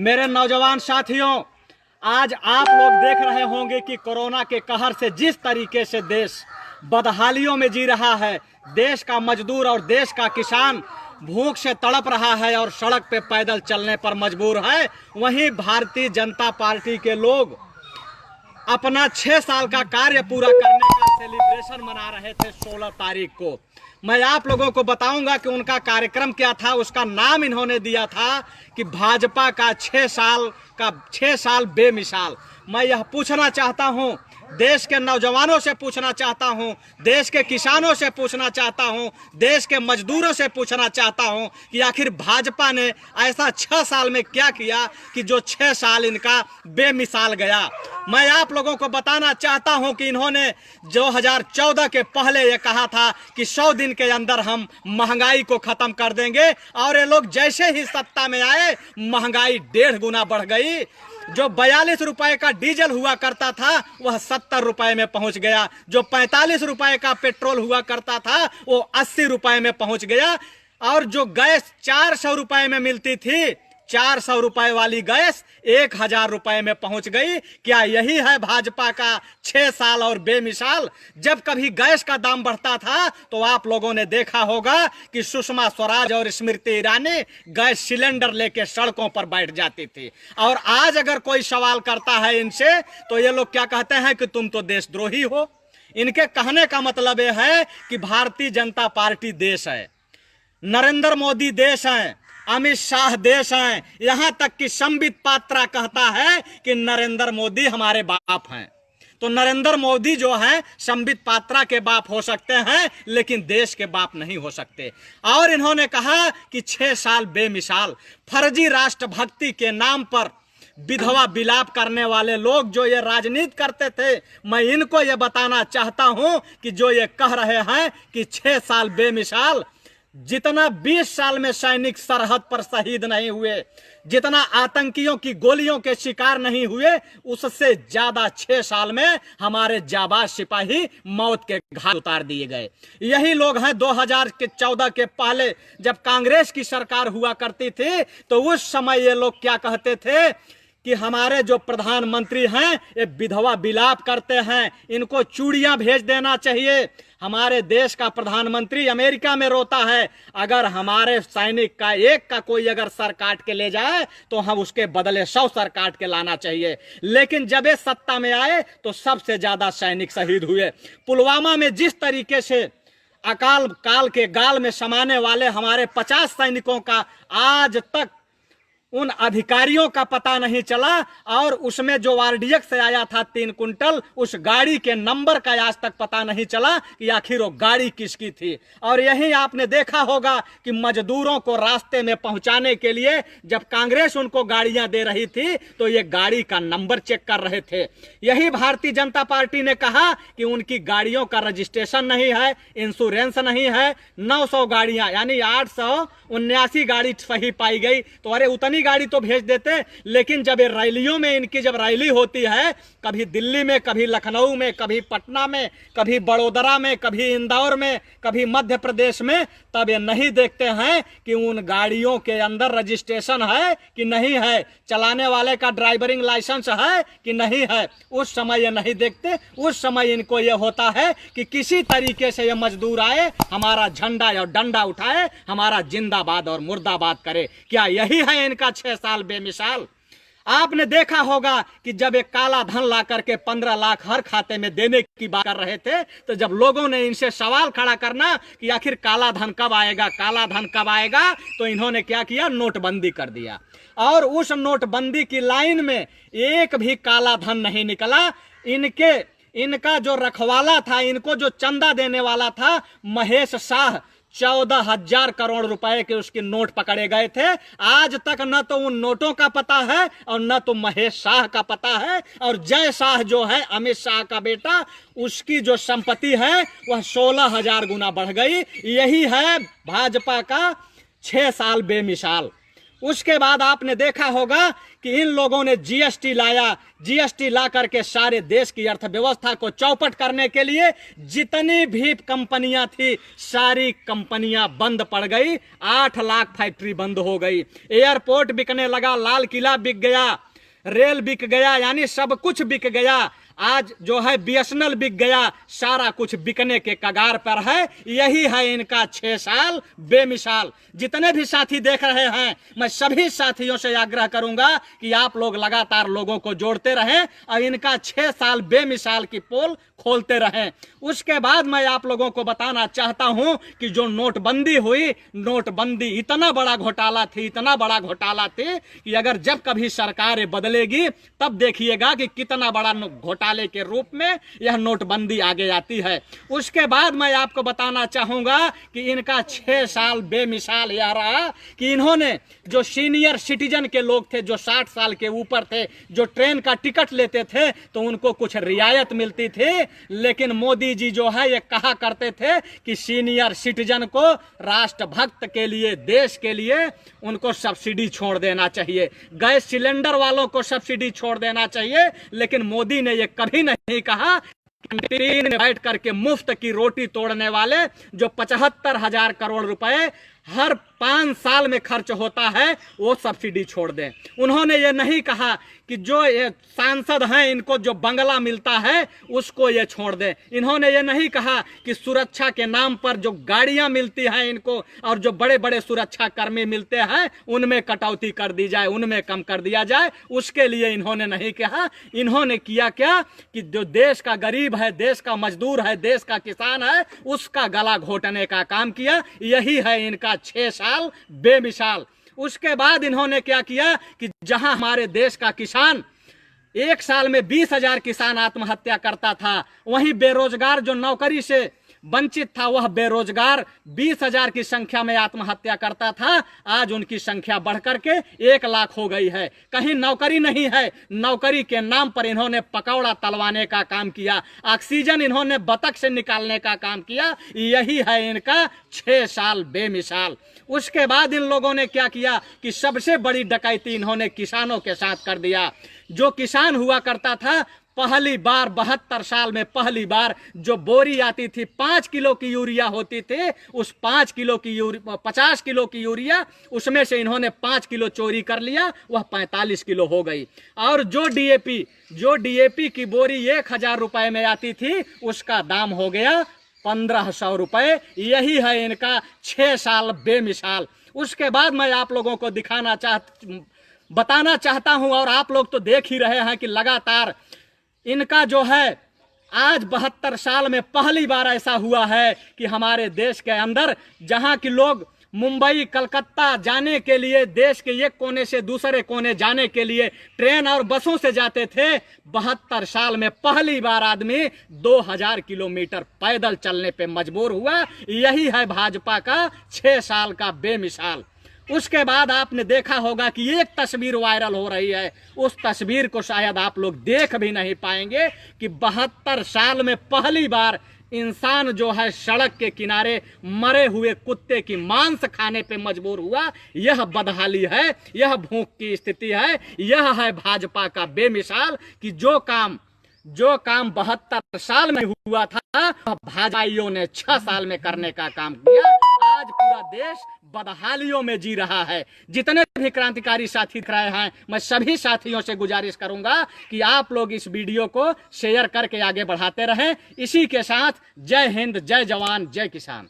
मेरे नौजवान साथियों, आज आप लोग देख रहे होंगे कि कोरोना के कहर से जिस तरीके से देश बदहालियों में जी रहा है, देश का मजदूर और देश का किसान भूख से तड़प रहा है और सड़क पे पैदल चलने पर मजबूर है। वहीं भारतीय जनता पार्टी के लोग अपना 6 साल का कार्य पूरा करने का सेलिब्रेशन मना रहे थे 16 तारीख को। मैं आप लोगों को बताऊंगा कि उनका कार्यक्रम क्या था। उसका नाम इन्होंने दिया था कि भाजपा का 6 साल बेमिसाल। मैं यह पूछना चाहता हूं, देश के नौजवानों से पूछना चाहता हूं, देश के किसानों से पूछना चाहता हूं, देश के मजदूरों से पूछना चाहता हूं कि आखिर भाजपा ने ऐसा 6 साल में क्या किया कि जो 6 साल इनका बेमिसाल गया। मैं आप लोगों को बताना चाहता हूं कि इन्होंने 2014 के पहले ये कहा था कि 100 दिन के अंदर हम महंगाई को खत्म कर देंगे, और ये लोग जैसे ही सत्ता में आए महंगाई 1.5 गुना बढ़ गई। जो 42 रुपए का डीजल हुआ करता था वह 70 रुपए में पहुंच गया। जो 45 रुपए का पेट्रोल हुआ करता था वो 80 रुपए में पहुंच गया। और जो गैस 400 रुपए में मिलती थी, 400 रुपए वाली गैस 1000 रुपए में पहुंच गई। क्या यही है भाजपा का 6 साल और बेमिसाल? जब कभी गैस का दाम बढ़ता था तो आप लोगों ने देखा होगा कि सुषमा स्वराज और स्मृति ईरानी गैस सिलेंडर लेके सड़कों पर बैठ जाती थी। और आज अगर कोई सवाल करता है इनसे तो ये लोग क्या कहते हैं कि तुम तो देशद्रोही हो। इनके कहने का मतलब यह है कि भारतीय जनता पार्टी देश है, नरेंद्र मोदी देश है, अमित शाह देश हैं, यहां तक कि संबित पात्रा कहता है कि नरेंद्र मोदी हमारे बाप हैं। तो नरेंद्र मोदी जो है संबित पात्रा के बाप हो सकते हैं, लेकिन देश के बाप नहीं हो सकते। और इन्होंने कहा कि 6 साल बेमिसाल। फर्जी राष्ट्रभक्ति के नाम पर विधवा विलाप करने वाले लोग जो ये राजनीति करते थे, मैं इनको ये बताना चाहता हूं कि जो ये कह रहे हैं कि 6 साल बेमिसाल, जितना 20 साल में सैनिक सरहद पर शहीद नहीं हुए, जितना आतंकियों की गोलियों के शिकार नहीं हुए, उससे ज्यादा 6 साल में हमारे जाबाज सिपाही मौत के घाट उतार दिए गए। यही लोग हैं 2014 के पहले जब कांग्रेस की सरकार हुआ करती थी, तो उस समय ये लोग क्या कहते थे कि हमारे जो प्रधानमंत्री हैं ये विधवा विलाप करते हैं, इनको चूड़ियां भेज देना चाहिए। हमारे देश का प्रधानमंत्री अमेरिका में रोता है, अगर हमारे सैनिक का एक का कोई अगर सर काट के ले जाए तो हम उसके बदले 100 सर काट के लाना चाहिए। लेकिन जब ये सत्ता में आए तो सबसे ज्यादा सैनिक शहीद हुए। पुलवामा में जिस तरीके से अकाल काल के गाल में समाने वाले हमारे 50 सैनिकों का आज तक उन अधिकारियों का पता नहीं चला, और उसमें जो आरडीएक्स से आया था 3 कुंटल, उस गाड़ी के नंबर का आज तक पता नहीं चला कि आखिर वो गाड़ी किसकी थी। और यही आपने देखा होगा कि मजदूरों को रास्ते में पहुंचाने के लिए जब कांग्रेस उनको गाड़ियां दे रही थी तो ये गाड़ी का नंबर चेक कर रहे थे। यही भारतीय जनता पार्टी ने कहा कि उनकी गाड़ियों का रजिस्ट्रेशन नहीं है, इंश्योरेंस नहीं है। 900 गाड़ियां यानी 879 गाड़ी सही पाई गई। तो अरे उतनी गाड़ी तो भेज देते। लेकिन जब ये रैलियों में, इनकी जब रैली होती है, कभी दिल्ली में, कभी लखनऊ में, कभी पटना में, कभी बड़ोदरा में, कभी इंदौर में, कभी मध्य प्रदेश में, तब ये नहीं देखते हैं कि उन गाड़ियों के अंदर रजिस्ट्रेशन है कि नहीं है, चलाने वाले का ड्राइवरिंग लाइसेंस है कि नहीं है। उस समय ये नहीं देखते। उस समय इनको ये होता है कि किसी तरीके से ये मजदूर आए, हमारा झंडा और डंडा उठाए, हमारा जिंदाबाद और मुर्दाबाद करे। क्या यही है इनका 6 साल बेमिसाल? आपने देखा होगा कि जब एक काला धन ला करके 15 लाख हर खाते में देने की बात कर रहे थे, तो जब लोगों ने इनसे सवाल खड़ा करना कि आखिर काला धन कब आएगा, काला धन कब आएगा, तो इन्होंने क्या किया, नोटबंदी कर दिया। और उस नोटबंदी की लाइन में एक भी काला धन नहीं निकला। इनका जो रखवाला था, इनको जो चंदा देने वाला था महेश शाह, 14,000 करोड़ रुपए के उसके नोट पकड़े गए थे। आज तक न तो उन नोटों का पता है और न तो महेश शाह का पता है। और जय शाह जो है, अमित शाह का बेटा, उसकी जो संपत्ति है वह 16,000 गुना बढ़ गई। यही है भाजपा का 6 साल बेमिसाल। उसके बाद आपने देखा होगा कि इन लोगों ने जीएसटी लाया, जीएसटी ला करके सारे देश की अर्थव्यवस्था को चौपट करने के लिए जितनी भी कंपनियां थी सारी कंपनियां बंद पड़ गई। 8 लाख फैक्ट्री बंद हो गई, एयरपोर्ट बिकने लगा, लाल किला बिक गया, रेल बिक गया, यानी सब कुछ बिक गया। आज जो है बीएसएनएल बिक गया, सारा कुछ बिकने के कगार पर है। यही है इनका 6 साल बेमिसाल। जितने भी साथी देख रहे हैं, मैं सभी साथियों से आग्रह करूंगा कि आप लोग लगातार लोगों को जोड़ते रहें और इनका 6 साल बेमिसाल की पोल खोलते रहें। उसके बाद मैं आप लोगों को बताना चाहता हूं कि जो नोटबंदी हुई, नोटबंदी इतना बड़ा घोटाला थी, इतना बड़ा घोटाला थी कि अगर जब कभी सरकारें बदलेगी तब देखिएगा कि कितना बड़ा घोटाले के रूप में यह नोटबंदी आगे आती है। उसके बाद मैं आपको बताना चाहूंगा कि इनका 6 साल बेमिसाल यह रहा कि इन्होंने जो सीनियर सिटीजन के लोग थे, जो 60 साल के ऊपर थे, जो ट्रेन का टिकट लेते थे तो उनको कुछ रियायत मिलती थी, लेकिन मोदी जी जो है ये कहा करते थे कि सीनियर सिटीजन को राष्ट्रभक्त के लिए, देश के लिए उनको सब्सिडी छोड़ देना चाहिए, गैस सिलेंडर वालों को सब्सिडी छोड़ देना चाहिए। लेकिन मोदी ने ये कभी नहीं कहा कैंटीन में बैठ करके मुफ्त की रोटी तोड़ने वाले जो 75,000 करोड़ रुपए हर 5 साल में खर्च होता है वो सब्सिडी छोड़ दें। उन्होंने ये नहीं कहा कि जो ये सांसद हैं इनको जो बंगला मिलता है उसको ये छोड़ दें। इन्होंने ये नहीं कहा कि सुरक्षा के नाम पर जो गाड़ियां मिलती हैं इनको और जो बड़े बड़े सुरक्षा कर्मी मिलते हैं उनमें कटौती कर दी जाए, उनमें कम कर दिया जाए, उसके लिए इन्होंने नहीं कहा। इन्होंने किया क्या कि जो देश का गरीब है, देश का मजदूर है, देश का किसान है, उसका गला घोटने का काम किया। यही है इनका 6 साल बेमिसाल। उसके बाद इन्होंने क्या किया कि जहां हमारे देश का किसान 1 साल में 20,000 किसान आत्महत्या करता था, वहीं बेरोजगार जो नौकरी से वंचित था वह बेरोजगार 20,000 की संख्या में आत्महत्या करता था। आज उनकी संख्या बढ़कर के 1 लाख हो गई है। कहीं नौकरी नहीं है, नौकरी के नाम पर इन्होंने पकौड़ा तलवाने का काम किया, ऑक्सीजन इन्होंने बतख से निकालने का काम किया। यही है इनका 6 साल बेमिसाल। उसके बाद इन लोगों ने क्या किया कि सबसे बड़ी डकैती इन्होंने किसानों के साथ कर दिया। जो किसान हुआ करता था, पहली बार 72 साल में पहली बार जो बोरी आती थी 5 किलो की यूरिया होती थी, उस 5 किलो की 50 किलो की यूरिया उसमें से इन्होंने 5 किलो चोरी कर लिया, वह 45 किलो हो गई। और जो डीएपी की बोरी 1,000 रुपए में आती थी उसका दाम हो गया 1,500 रुपए। यही है इनका 6 साल बेमिसाल। उसके बाद मैं आप लोगों को बताना चाहता हूं और आप लोग तो देख ही रहे हैं कि लगातार इनका जो है आज 72 साल में पहली बार ऐसा हुआ है कि हमारे देश के अंदर जहां कि लोग मुंबई, कलकत्ता जाने के लिए, देश के एक कोने से दूसरे कोने जाने के लिए ट्रेन और बसों से जाते थे, 72 साल में पहली बार आदमी 2000 किलोमीटर पैदल चलने पे मजबूर हुआ। यही है भाजपा का 6 साल का बेमिसाल। उसके बाद आपने देखा होगा कि एक तस्वीर वायरल हो रही है, उस तस्वीर को शायद आप लोग देख भी नहीं पाएंगे कि 72 साल में पहली बार इंसान जो है सड़क के किनारे मरे हुए कुत्ते की मांस खाने पे मजबूर हुआ। यह बदहाली है, यह भूख की स्थिति है, यह है भाजपा का बेमिसाल कि जो काम 72 साल में हुआ था भाजपाइयों ने 6 साल में करने का काम किया। आज पूरा देश बदहालियों में जी रहा है। जितने भी क्रांतिकारी साथी दिख रहे हैं, मैं सभी साथियों से गुजारिश करूंगा कि आप लोग इस वीडियो को शेयर करके आगे बढ़ाते रहें। इसी के साथ जय हिंद, जय जवान, जय किसान।